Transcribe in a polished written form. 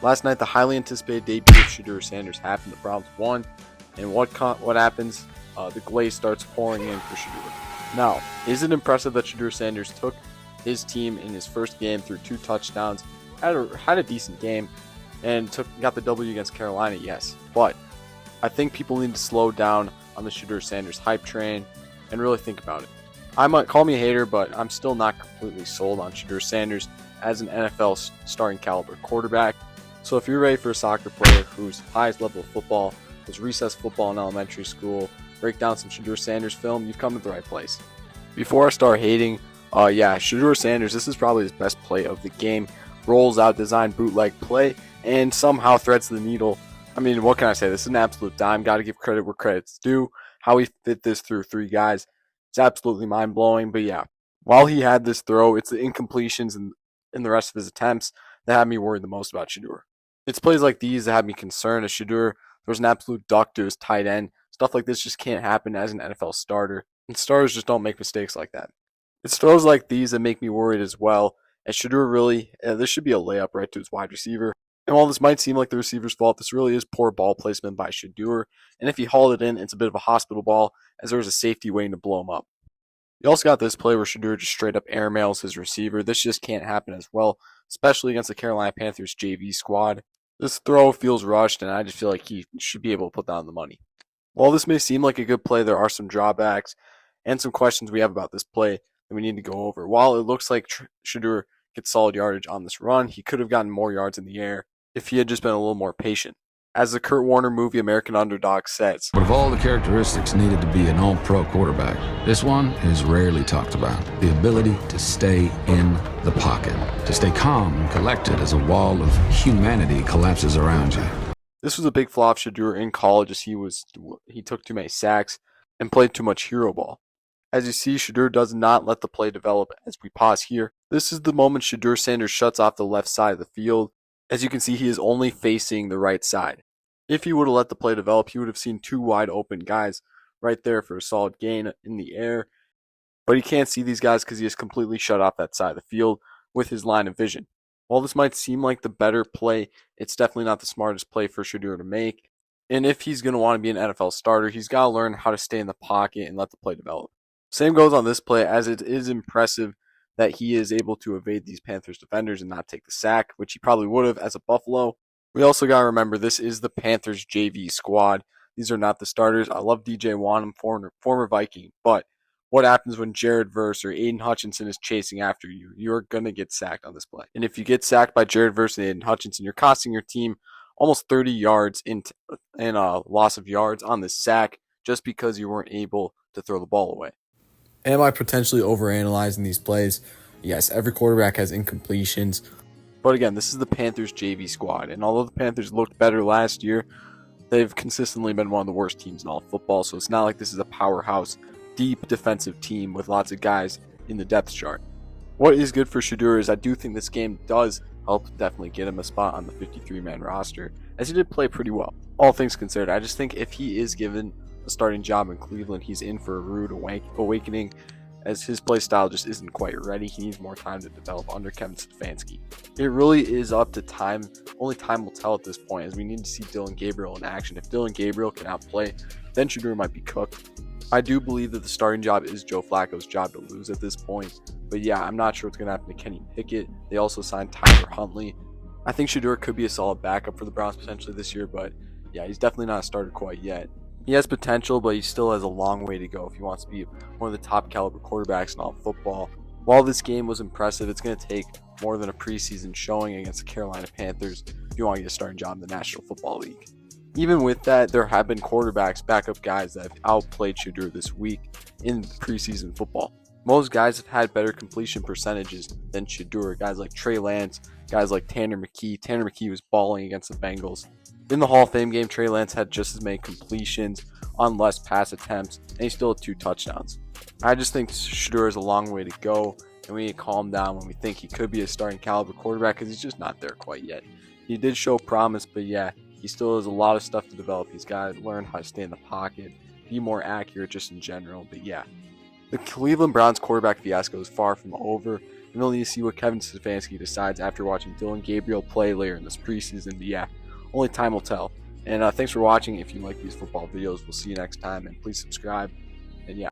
Last night, the highly anticipated debut of Shedeur Sanders happened. The Browns won, and what happens? The glaze starts pouring in for Shedeur. Now, is it impressive that Shedeur Sanders took his team in his first game through 2 touchdowns, had a decent game, and got the W against Carolina? Yes, but I think people need to slow down on the Shedeur Sanders hype train and really think about it. I might call me a hater, but I'm still not completely sold on Shedeur Sanders as an NFL starting caliber quarterback. So if you're ready for a soccer player whose highest level of football was recess football in elementary school, break down some Shedeur Sanders film, you've come to the right place. Before I start hating, Shedeur Sanders, this is probably his best play of the game. Rolls out, design bootleg play, and somehow threads the needle. I mean, what can I say? This is an absolute dime. Got to give credit where credit's due. How he fit this through 3 guys, it's absolutely mind-blowing. But yeah, while he had this throw, it's the incompletions and in the rest of his attempts that had me worried the most about Shedeur. It's plays like these that had me concerned. As Shedeur, there was an absolute duck to his tight end. Stuff like this just can't happen as an NFL starter. And starters just don't make mistakes like that. It's throws like these that make me worried as well. As Shedeur really, this should be a layup right to his wide receiver. And while this might seem like the receiver's fault, this really is poor ball placement by Shedeur. And if he hauled it in, it's a bit of a hospital ball, as there was a safety waiting to blow him up. You also got this play where Shedeur just straight up airmails his receiver. This just can't happen as well, especially against the Carolina Panthers JV squad. This throw feels rushed, and I just feel like he should be able to put down the money. While this may seem like a good play, there are some drawbacks and some questions we have about this play that we need to go over. While it looks like Shedeur gets solid yardage on this run, he could have gotten more yards in the air if he had just been a little more patient. As the Kurt Warner movie American Underdog says, but of all the characteristics needed to be an all-pro quarterback, this one is rarely talked about. The ability to stay in the pocket, to stay calm and collected as a wall of humanity collapses around you. This was a big flaw of Shedeur in college, as he took too many sacks and played too much hero ball. As you see, Shedeur does not let the play develop. As we pause here, this is the moment Shedeur Sanders shuts off the left side of the field. As you can see, he is only facing the right side. If he would have let the play develop, he would have seen 2 wide open guys right there for a solid gain in the air. But he can't see these guys because he is completely shut off that side of the field with his line of vision. While this might seem like the better play, it's definitely not the smartest play for Shedeur to make. And if he's going to want to be an NFL starter, he's got to learn how to stay in the pocket and let the play develop. Same goes on this play, as it is impressive that he is able to evade these Panthers defenders and not take the sack, which he probably would have as a Buffalo. We also got to remember, this is the Panthers JV squad. These are not the starters. I love DJ Wanham, former Viking, but what happens when Jared Verse or Aiden Hutchinson is chasing after you? You're going to get sacked on this play. And if you get sacked by Jared Verse and Aiden Hutchinson, you're costing your team almost 30 yards in loss of yards on this sack just because you weren't able to throw the ball away. Am I potentially overanalyzing these plays? Yes, every quarterback has incompletions. But again, this is the Panthers JV squad. And although the Panthers looked better last year, they've consistently been one of the worst teams in all of football. So it's not like this is a powerhouse, deep defensive team with lots of guys in the depth chart. What is good for Shedeur is I do think this game does help definitely get him a spot on the 53-man roster, as he did play pretty well. All things considered, I just think if he is given a starting job in Cleveland, he's in for a rude awakening, as his play style just isn't quite ready. He needs more time to develop under Kevin Stefanski. It really is up to time. Only time will tell at this point, as we need to see Dillon Gabriel in action. If Dillon Gabriel can outplay, then Shedeur might be cooked. I do believe that the starting job is Joe Flacco's job to lose at this point. But yeah, I'm not sure what's going to happen to Kenny Pickett. They also signed Tyler Huntley. I think Shedeur could be a solid backup for the Browns potentially this year, but yeah, he's definitely not a starter quite yet. He has potential, but he still has a long way to go if he wants to be one of the top caliber quarterbacks in all football. While this game was impressive, it's going to take more than a preseason showing against the Carolina Panthers if you want to get a starting job in the National Football League. Even with that, there have been quarterbacks, backup guys that have outplayed Shedeur this week in preseason football. Most guys have had better completion percentages than Shedeur. Guys like Trey Lance, guys like Tanner McKee. Tanner McKee was balling against the Bengals. In the Hall of Fame game, Trey Lance had just as many completions on less pass attempts, and he still had 2 touchdowns. I just think Shedeur has a long way to go, and we need to calm down when we think he could be a starting caliber quarterback, because he's just not there quite yet. He did show promise, but yeah, he still has a lot of stuff to develop. He's got to learn how to stay in the pocket, be more accurate just in general. But yeah, the Cleveland Browns quarterback fiasco is far from over, We only need to see what Kevin Stefanski decides after watching Dylan Gabriel play later in this preseason. But yeah, only time will tell. And thanks for watching. If you like these football videos, we'll see you next time. And please subscribe. And yeah.